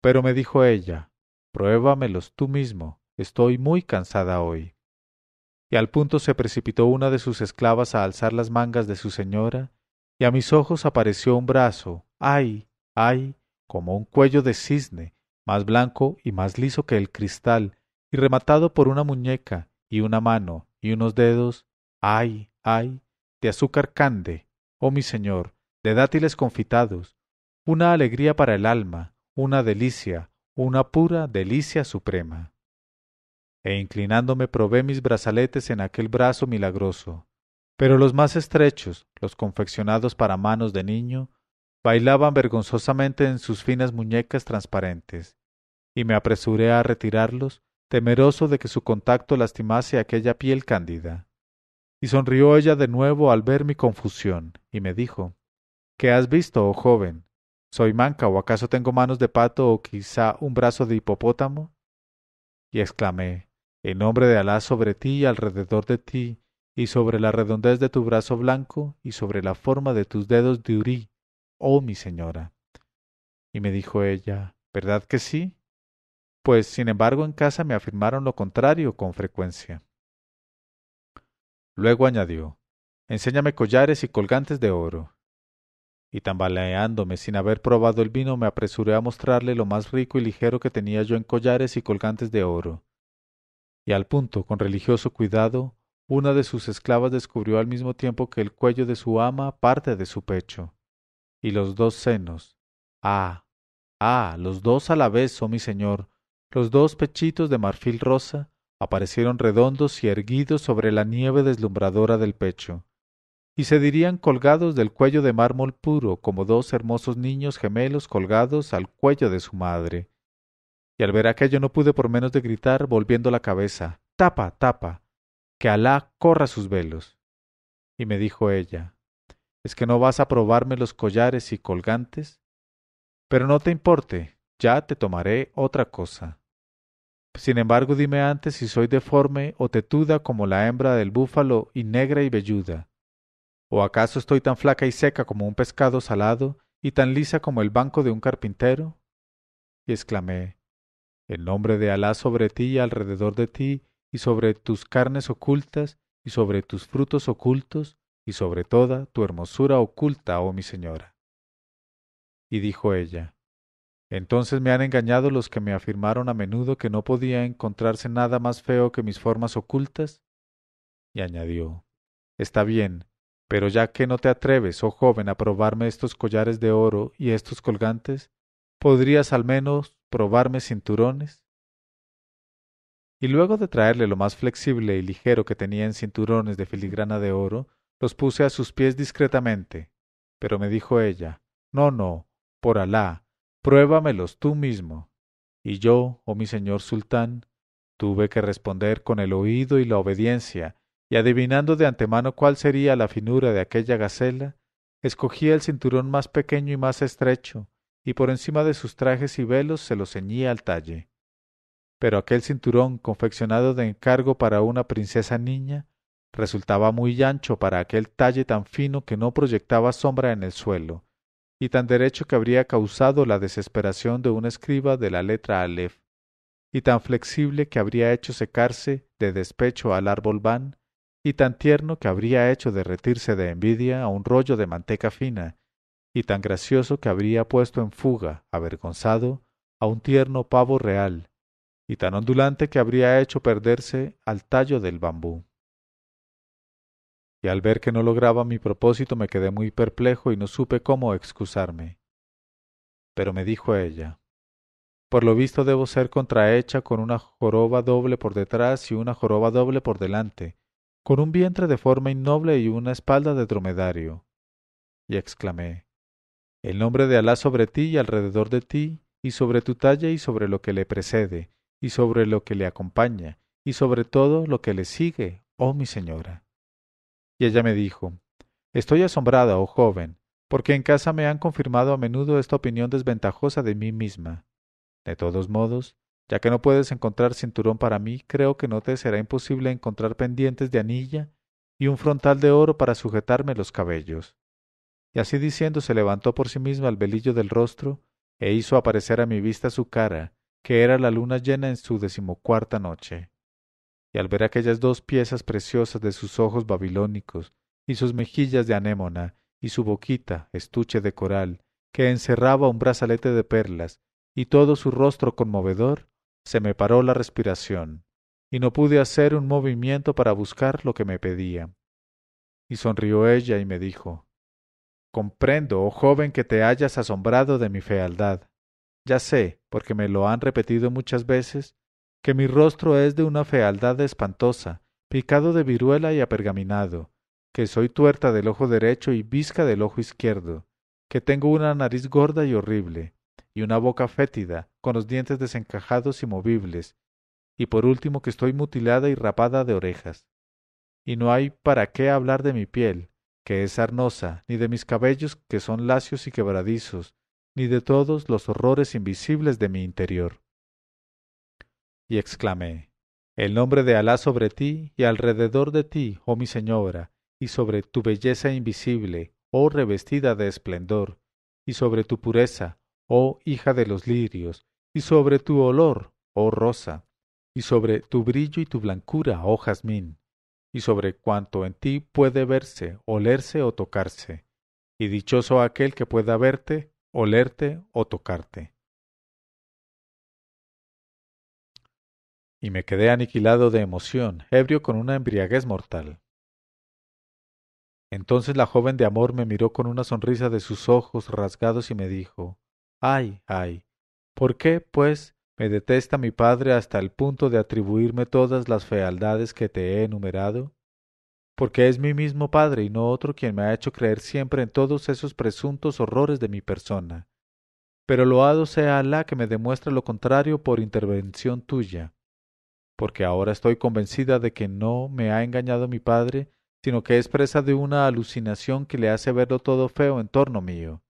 Pero me dijo ella, pruébamelos tú mismo, estoy muy cansada hoy. Y al punto se precipitó una de sus esclavas a alzar las mangas de su señora, y a mis ojos apareció un brazo, ay, ay, como un cuello de cisne, más blanco y más liso que el cristal, y rematado por una muñeca, y una mano, y unos dedos, ay, ay, de azúcar cande, oh mi señor, de dátiles confitados, una alegría para el alma, una delicia, una pura delicia suprema. E inclinándome probé mis brazaletes en aquel brazo milagroso, pero los más estrechos, los confeccionados para manos de niño, bailaban vergonzosamente en sus finas muñecas transparentes, y me apresuré a retirarlos, temeroso de que su contacto lastimase aquella piel cándida. Y sonrió ella de nuevo al ver mi confusión, y me dijo, ¿qué has visto, oh joven? ¿Soy manca o acaso tengo manos de pato o quizá un brazo de hipopótamo? Y exclamé, en nombre de Alá sobre ti y alrededor de ti, y sobre la redondez de tu brazo blanco y sobre la forma de tus dedos de Urí, oh mi señora. Y me dijo ella, ¿verdad que sí? Pues, sin embargo, en casa me afirmaron lo contrario con frecuencia. Luego añadió, enséñame collares y colgantes de oro. Y tambaleándome sin haber probado el vino, me apresuré a mostrarle lo más rico y ligero que tenía yo en collares y colgantes de oro. Y al punto, con religioso cuidado, una de sus esclavas descubrió al mismo tiempo que el cuello de su ama parte de su pecho, y los dos senos. Ah, los dos a la vez, oh mi señor, los dos pechitos de marfil rosa aparecieron redondos y erguidos sobre la nieve deslumbradora del pecho, y se dirían colgados del cuello de mármol puro como dos hermosos niños gemelos colgados al cuello de su madre. Y al ver aquello no pude por menos de gritar, volviendo la cabeza, tapa, tapa, que Alá corra sus velos. Y me dijo ella, ¿es que no vas a probarme los collares y colgantes? Pero no te importe, ya te tomaré otra cosa. Sin embargo, dime antes si soy deforme o tetuda como la hembra del búfalo y negra y velluda. ¿O acaso estoy tan flaca y seca como un pescado salado y tan lisa como el banco de un carpintero? Y exclamé, en nombre de Alá sobre ti y alrededor de ti, y sobre tus carnes ocultas, y sobre tus frutos ocultos, y sobre toda tu hermosura oculta, oh mi señora. Y dijo ella, entonces me han engañado los que me afirmaron a menudo que no podía encontrarse nada más feo que mis formas ocultas. Y añadió, está bien, pero ya que no te atreves, oh joven, a probarme estos collares de oro y estos colgantes, ¿podrías al menos probarme cinturones? Y luego de traerle lo más flexible y ligero que tenía en cinturones de filigrana de oro, los puse a sus pies discretamente. Pero me dijo ella, no, no, por Alá, pruébamelos tú mismo. Y yo, oh mi señor sultán, tuve que responder con el oído y la obediencia, y adivinando de antemano cuál sería la finura de aquella gacela, escogí el cinturón más pequeño y más estrecho, y por encima de sus trajes y velos se los ceñía al talle. pero aquel cinturón confeccionado de encargo para una princesa niña resultaba muy ancho para aquel talle tan fino que no proyectaba sombra en el suelo, y tan derecho que habría causado la desesperación de un escriba de la letra Aleph, y tan flexible que habría hecho secarse de despecho al árbol ban, y tan tierno que habría hecho derretirse de envidia a un rollo de manteca fina, y tan gracioso que habría puesto en fuga, avergonzado, a un tierno pavo real, y tan ondulante que habría hecho perderse al tallo del bambú. Y al ver que no lograba mi propósito me quedé muy perplejo y no supe cómo excusarme. Pero me dijo ella, por lo visto debo ser contrahecha con una joroba doble por detrás y una joroba doble por delante, con un vientre de forma innoble y una espalda de dromedario. Y exclamé, el nombre de Alá sobre ti y alrededor de ti, y sobre tu talla y sobre lo que le precede, y sobre lo que le acompaña, y sobre todo lo que le sigue, oh mi señora. Y ella me dijo, estoy asombrada, oh joven, porque en casa me han confirmado a menudo esta opinión desventajosa de mí misma. De todos modos, ya que no puedes encontrar cinturón para mí, creo que no te será imposible encontrar pendientes de anilla y un frontal de oro para sujetarme los cabellos. Y así diciendo se levantó por sí misma el velillo del rostro e hizo aparecer a mi vista su cara, que era la luna llena en su 14ª noche. Y al ver aquellas dos piezas preciosas de sus ojos babilónicos, y sus mejillas de anémona, y su boquita, estuche de coral, que encerraba un brazalete de perlas, y todo su rostro conmovedor, se me paró la respiración, y no pude hacer un movimiento para buscar lo que me pedía. Y sonrió ella y me dijo, comprendo, oh joven, que te hayas asombrado de mi fealdad. Ya sé, porque me lo han repetido muchas veces, que mi rostro es de una fealdad espantosa, picado de viruela y apergaminado, que soy tuerta del ojo derecho y bizca del ojo izquierdo, que tengo una nariz gorda y horrible, y una boca fétida, con los dientes desencajados y movibles, y por último que estoy mutilada y rapada de orejas. Y no hay para qué hablar de mi piel, que es sarnosa, ni de mis cabellos, que son lacios y quebradizos, ni de todos los horrores invisibles de mi interior. Y exclamé, el nombre de Alá sobre ti y alrededor de ti, oh mi señora, y sobre tu belleza invisible, oh revestida de esplendor, y sobre tu pureza, oh hija de los lirios, y sobre tu olor, oh rosa, y sobre tu brillo y tu blancura, oh jazmín, y sobre cuanto en ti puede verse, olerse o tocarse, y dichoso aquel que pueda verte, olerte o tocarte. Y me quedé aniquilado de emoción, ebrio con una embriaguez mortal. Entonces la joven de amor me miró con una sonrisa de sus ojos rasgados y me dijo, ay, ay, ¿por qué, pues, me detesta mi padre hasta el punto de atribuirme todas las fealdades que te he enumerado? Porque es mi mismo padre y no otro quien me ha hecho creer siempre en todos esos presuntos horrores de mi persona. Pero loado sea Alá que me demuestra lo contrario por intervención tuya, porque ahora estoy convencida de que no me ha engañado mi padre, sino que es presa de una alucinación que le hace verlo todo feo en torno mío.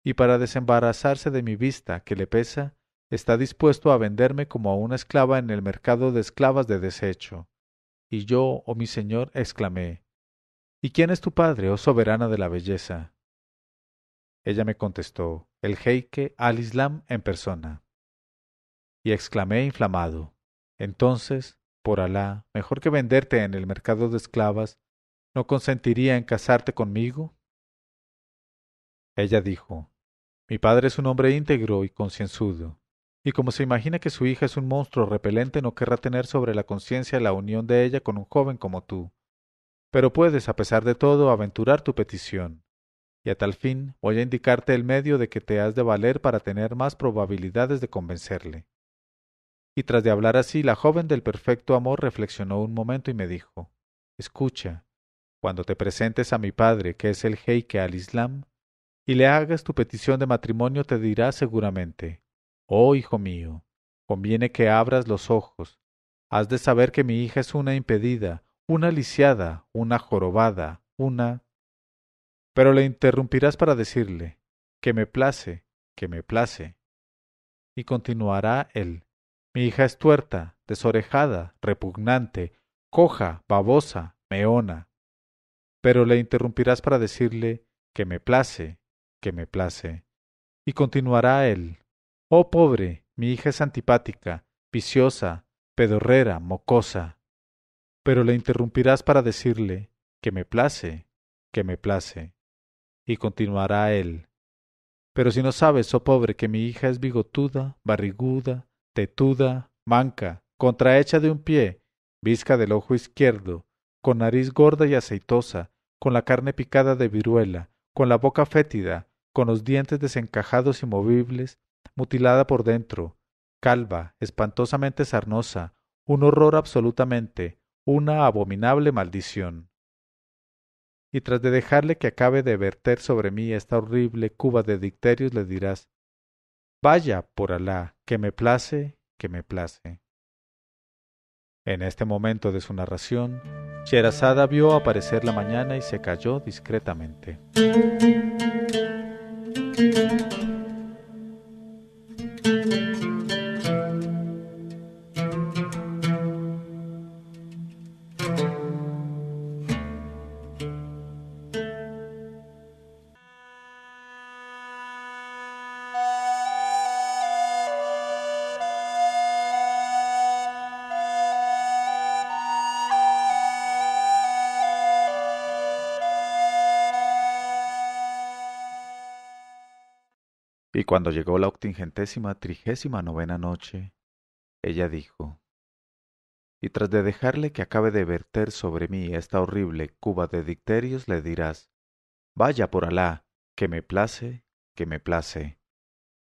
Y para desembarazarse de mi vista, que le pesa, está dispuesto a venderme como a una esclava en el mercado de esclavas de desecho. Y yo, oh mi señor, exclamé, ¿y quién es tu padre, oh soberana de la belleza? Ella me contestó, el jeique al-Islam en persona. Y exclamé inflamado, entonces, por Alá, mejor que venderte en el mercado de esclavas, ¿no consentiría en casarte conmigo? Ella dijo, mi padre es un hombre íntegro y concienzudo, y como se imagina que su hija es un monstruo repelente, no querrá tener sobre la conciencia la unión de ella con un joven como tú. Pero puedes, a pesar de todo, aventurar tu petición. Y a tal fin voy a indicarte el medio de que te has de valer para tener más probabilidades de convencerle. Y tras de hablar así, la joven del perfecto amor reflexionó un momento y me dijo, escucha, cuando te presentes a mi padre, que es el jeique al-Islam, y le hagas tu petición de matrimonio, te dirá seguramente, oh hijo mío, conviene que abras los ojos, has de saber que mi hija es una impedida, una lisiada, una jorobada, una... Pero le interrumpirás para decirle, que me place, que me place. Y continuará él, Mi hija es tuerta, desorejada, repugnante, coja, babosa, meona. Pero le interrumpirás para decirle que me place, que me place. Y continuará él. Oh pobre, mi hija es antipática, viciosa, pedorrera, mocosa. Pero le interrumpirás para decirle que me place, que me place. Y continuará él. Pero si no sabes, oh pobre, que mi hija es bigotuda, barriguda, tetuda, manca, contrahecha de un pie, bizca del ojo izquierdo, con nariz gorda y aceitosa, con la carne picada de viruela, con la boca fétida, con los dientes desencajados y movibles, mutilada por dentro, calva, espantosamente sarnosa, un horror absolutamente, una abominable maldición. Y tras de dejarle que acabe de verter sobre mí esta horrible cuba de dicterios, le dirás: vaya, por Alá, que me place, que me place. En este momento de su narración, Sherazada vio aparecer la mañana y se calló discretamente. Y cuando llegó la 839ª noche, ella dijo: y tras de dejarle que acabe de verter sobre mí esta horrible cuba de dicterios, le dirás: vaya, por Alá, que me place, que me place.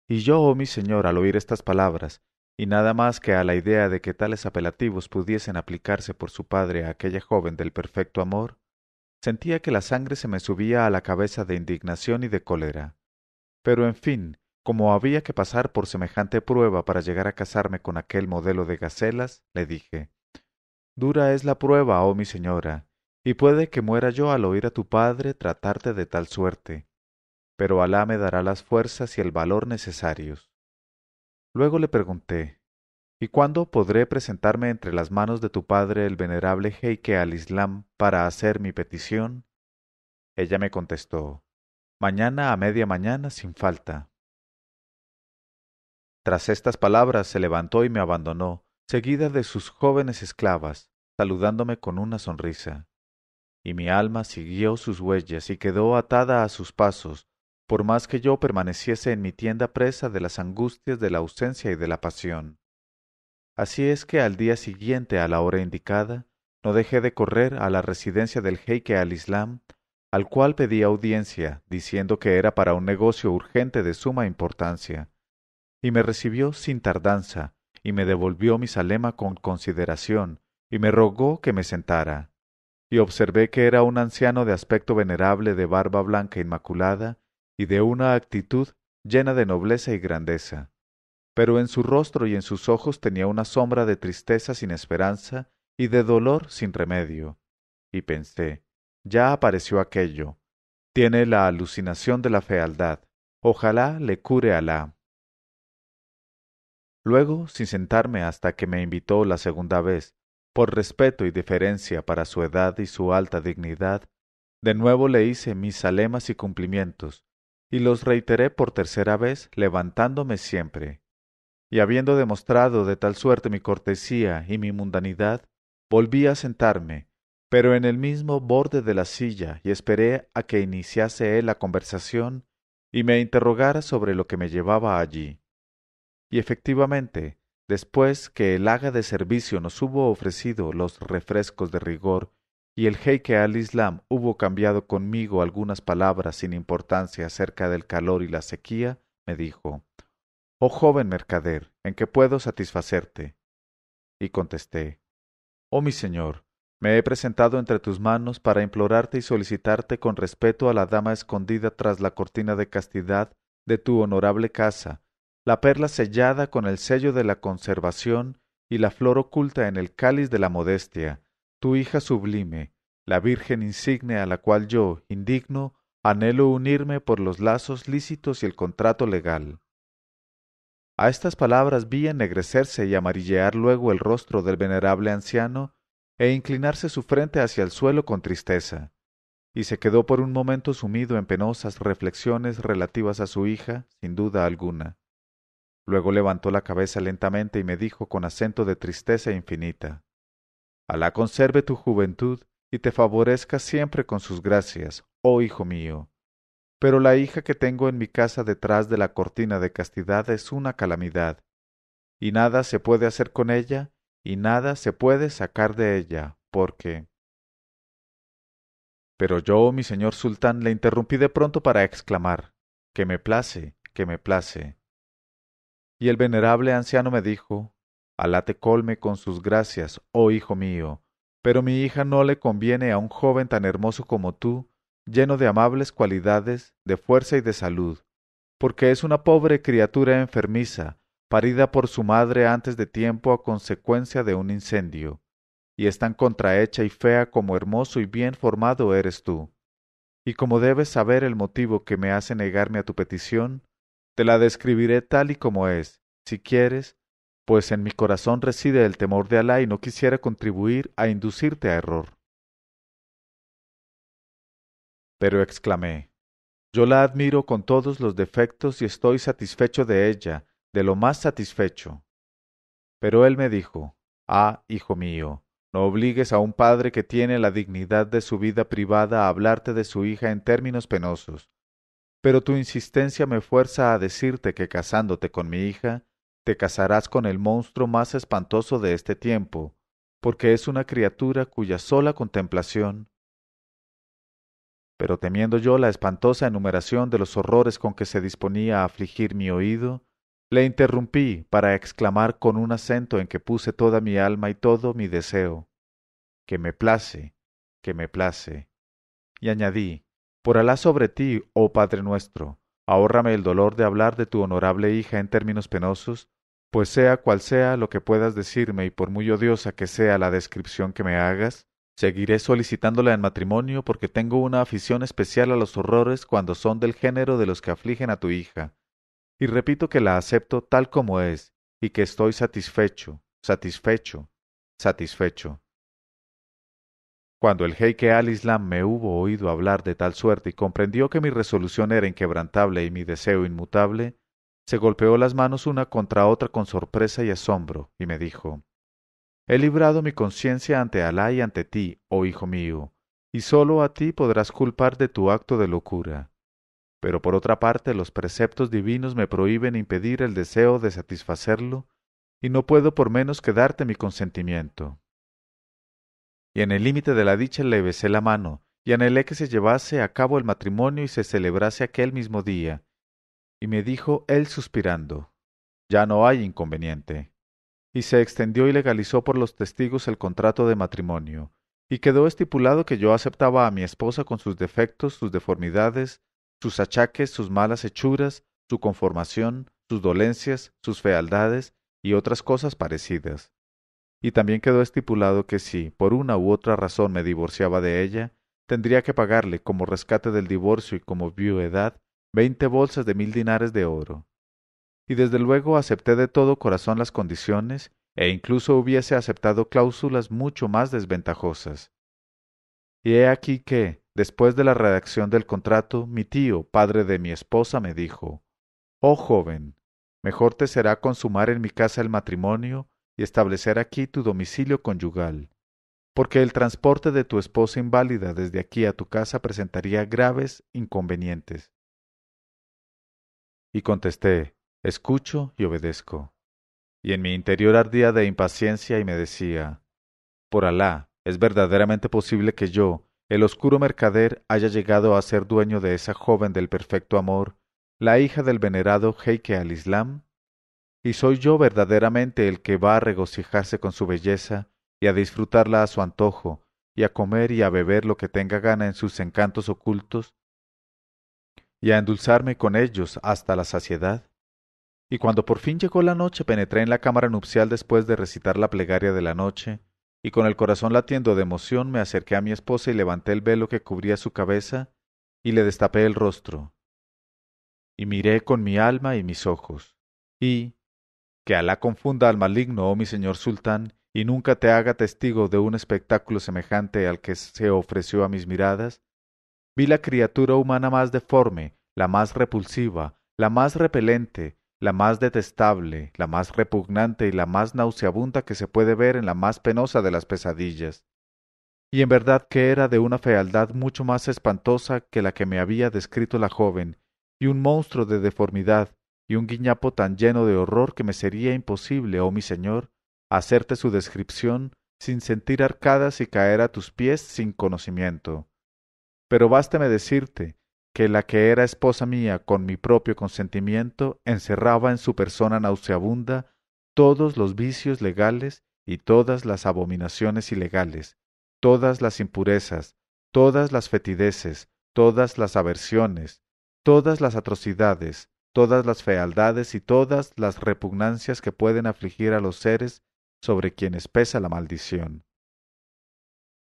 Y yo, oh mi señor, al oír estas palabras, y nada más que a la idea de que tales apelativos pudiesen aplicarse por su padre a aquella joven del perfecto amor, sentía que la sangre se me subía a la cabeza de indignación y de cólera. Pero en fin, como había que pasar por semejante prueba para llegar a casarme con aquel modelo de gacelas, le dije: dura es la prueba, oh mi señora, y puede que muera yo al oír a tu padre tratarte de tal suerte, pero Alá me dará las fuerzas y el valor necesarios. Luego le pregunté: ¿y cuándo podré presentarme entre las manos de tu padre el venerable jeique al-Islam para hacer mi petición? Ella me contestó: mañana a media mañana sin falta. Tras estas palabras se levantó y me abandonó, seguida de sus jóvenes esclavas, saludándome con una sonrisa. Y mi alma siguió sus huellas y quedó atada a sus pasos, por más que yo permaneciese en mi tienda presa de las angustias de la ausencia y de la pasión. Así es que al día siguiente, a la hora indicada, no dejé de correr a la residencia del jeique al-Islam, al cual pedí audiencia, diciendo que era para un negocio urgente de suma importancia, y me recibió sin tardanza, y me devolvió mi zalema con consideración, y me rogó que me sentara. Y observé que era un anciano de aspecto venerable, de barba blanca inmaculada, y de una actitud llena de nobleza y grandeza. Pero en su rostro y en sus ojos tenía una sombra de tristeza sin esperanza y de dolor sin remedio. Y pensé: ya apareció aquello. Tiene la alucinación de la fealdad. Ojalá le cure Alá. Luego, sin sentarme hasta que me invitó la segunda vez, por respeto y deferencia para su edad y su alta dignidad, de nuevo le hice mis zalemas y cumplimientos, y los reiteré por tercera vez, levantándome siempre. Y habiendo demostrado de tal suerte mi cortesía y mi mundanidad, volví a sentarme, pero en el mismo borde de la silla, y esperé a que iniciase él la conversación y me interrogara sobre lo que me llevaba allí. Y efectivamente, después que el haga de servicio nos hubo ofrecido los refrescos de rigor, y el jeique al-Islam hubo cambiado conmigo algunas palabras sin importancia acerca del calor y la sequía, me dijo: oh joven mercader, ¿en qué puedo satisfacerte? Y contesté: oh mi señor, me he presentado entre tus manos para implorarte y solicitarte con respeto a la dama escondida tras la cortina de castidad de tu honorable casa, la perla sellada con el sello de la conservación y la flor oculta en el cáliz de la modestia, tu hija sublime, la Virgen insigne a la cual yo, indigno, anhelo unirme por los lazos lícitos y el contrato legal. A estas palabras vi ennegrecerse y amarillear luego el rostro del venerable anciano e inclinarse su frente hacia el suelo con tristeza, y se quedó por un momento sumido en penosas reflexiones relativas a su hija, sin duda alguna. Luego levantó la cabeza lentamente y me dijo con acento de tristeza infinita: Alá conserve tu juventud y te favorezca siempre con sus gracias, oh hijo mío. Pero la hija que tengo en mi casa detrás de la cortina de castidad es una calamidad, y nada se puede hacer con ella, y nada se puede sacar de ella, porque... Pero yo, mi señor sultán, le interrumpí de pronto para exclamar: que me place, que me place. Y el venerable anciano me dijo: Alá te colme con sus gracias, oh hijo mío, pero mi hija no le conviene a un joven tan hermoso como tú, lleno de amables cualidades, de fuerza y de salud, porque es una pobre criatura enfermiza, parida por su madre antes de tiempo a consecuencia de un incendio, y es tan contrahecha y fea como hermoso y bien formado eres tú. Y como debes saber el motivo que me hace negarme a tu petición, te la describiré tal y como es, si quieres, pues en mi corazón reside el temor de Alá y no quisiera contribuir a inducirte a error. Pero exclamé: yo la admiro con todos los defectos y estoy satisfecho de ella, de lo más satisfecho. Pero él me dijo: hijo mío, no obligues a un padre que tiene la dignidad de su vida privada a hablarte de su hija en términos penosos. Pero tu insistencia me fuerza a decirte que casándote con mi hija, te casarás con el monstruo más espantoso de este tiempo, porque es una criatura cuya sola contemplación... Pero temiendo yo la espantosa enumeración de los horrores con que se disponía a afligir mi oído, le interrumpí para exclamar con un acento en que puse toda mi alma y todo mi deseo: que me place, que me place. Y añadí: por Alá sobre ti, oh Padre nuestro, ahórrame el dolor de hablar de tu honorable hija en términos penosos, pues sea cual sea lo que puedas decirme y por muy odiosa que sea la descripción que me hagas, seguiré solicitándola en matrimonio porque tengo una afición especial a los horrores cuando son del género de los que afligen a tu hija, y repito que la acepto tal como es, y que estoy satisfecho, satisfecho, satisfecho. Cuando el jeique al-Islam me hubo oído hablar de tal suerte y comprendió que mi resolución era inquebrantable y mi deseo inmutable, se golpeó las manos una contra otra con sorpresa y asombro, y me dijo: he librado mi conciencia ante Alá y ante ti, oh hijo mío, y sólo a ti podrás culpar de tu acto de locura. Pero por otra parte los preceptos divinos me prohíben impedir el deseo de satisfacerlo, y no puedo por menos que darte mi consentimiento. Y en el límite de la dicha le besé la mano, y anhelé que se llevase a cabo el matrimonio y se celebrase aquel mismo día. Y me dijo él suspirando: ya no hay inconveniente. Y se extendió y legalizó por los testigos el contrato de matrimonio, y quedó estipulado que yo aceptaba a mi esposa con sus defectos, sus deformidades, sus achaques, sus malas hechuras, su conformación, sus dolencias, sus fealdades y otras cosas parecidas. Y también quedó estipulado que si, por una u otra razón, me divorciaba de ella, tendría que pagarle, como rescate del divorcio y como viudedad, 20 bolsas de 1000 dinares de oro. Y desde luego acepté de todo corazón las condiciones, e incluso hubiese aceptado cláusulas mucho más desventajosas. Y he aquí que, después de la redacción del contrato, mi tío, padre de mi esposa, me dijo: oh joven, mejor te será consumar en mi casa el matrimonio y establecer aquí tu domicilio conyugal, porque el transporte de tu esposa inválida desde aquí a tu casa presentaría graves inconvenientes. Y contesté: escucho y obedezco. Y en mi interior ardía de impaciencia y me decía: por Alá, ¿es verdaderamente posible que yo, el oscuro mercader, haya llegado a ser dueño de esa joven del perfecto amor, la hija del venerado jeique al-Islam? ¿Y soy yo verdaderamente el que va a regocijarse con su belleza, y a disfrutarla a su antojo, y a comer y a beber lo que tenga gana en sus encantos ocultos, y a endulzarme con ellos hasta la saciedad? Y cuando por fin llegó la noche, penetré en la cámara nupcial después de recitar la plegaria de la noche, y con el corazón latiendo de emoción me acerqué a mi esposa y levanté el velo que cubría su cabeza, y le destapé el rostro. Y miré con mi alma y mis ojos, y, Que Alá confunda al maligno, oh mi señor sultán, y nunca te haga testigo de un espectáculo semejante al que se ofreció a mis miradas. Vi la criatura humana más deforme, la más repulsiva, la más repelente, la más detestable, la más repugnante y la más nauseabunda que se puede ver en la más penosa de las pesadillas. Y en verdad que era de una fealdad mucho más espantosa que la que me había descrito la joven, y un monstruo de deformidad, y un guiñapo tan lleno de horror que me sería imposible, oh mi señor, hacerte su descripción sin sentir arcadas y caer a tus pies sin conocimiento. Pero básteme decirte que la que era esposa mía con mi propio consentimiento encerraba en su persona nauseabunda todos los vicios legales y todas las abominaciones ilegales, todas las impurezas, todas las fetideces, todas las aversiones, todas las atrocidades, todas las fealdades y todas las repugnancias que pueden afligir a los seres sobre quienes pesa la maldición.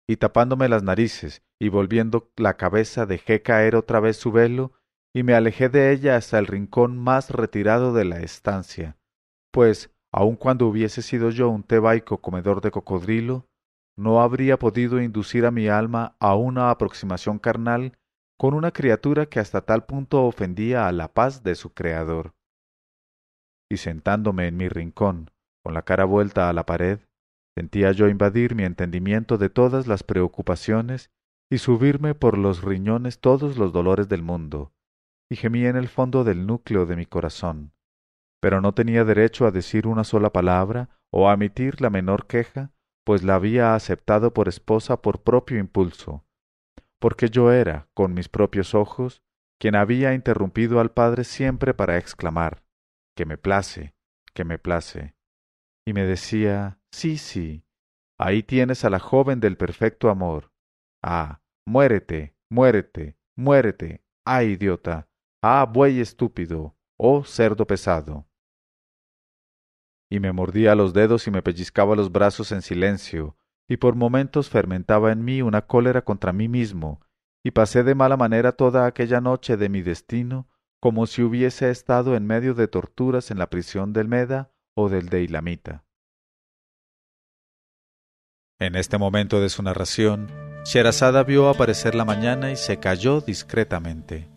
Y tapándome las narices y volviendo la cabeza dejé caer otra vez su velo y me alejé de ella hasta el rincón más retirado de la estancia, pues, aun cuando hubiese sido yo un tebaico comedor de cocodrilo, no habría podido inducir a mi alma a una aproximación carnal con una criatura que hasta tal punto ofendía a la paz de su Creador. Y sentándome en mi rincón, con la cara vuelta a la pared, sentía yo invadir mi entendimiento de todas las preocupaciones y subirme por los riñones todos los dolores del mundo, y gemía en el fondo del núcleo de mi corazón, pero no tenía derecho a decir una sola palabra o a emitir la menor queja, pues la había aceptado por esposa por propio impulso, porque yo era, con mis propios ojos, quien había interrumpido al padre siempre para exclamar, que me place, que me place. Y me decía, sí, sí, ahí tienes a la joven del perfecto amor. Ah, muérete, muérete, muérete, ah, idiota, ah, buey estúpido, oh, cerdo pesado. Y me mordía los dedos y me pellizcaba los brazos en silencio, y por momentos fermentaba en mí una cólera contra mí mismo, y pasé de mala manera toda aquella noche de mi destino, como si hubiese estado en medio de torturas en la prisión del Meda o del Deilamita. En este momento de su narración, Sherazada vio aparecer la mañana y se calló discretamente.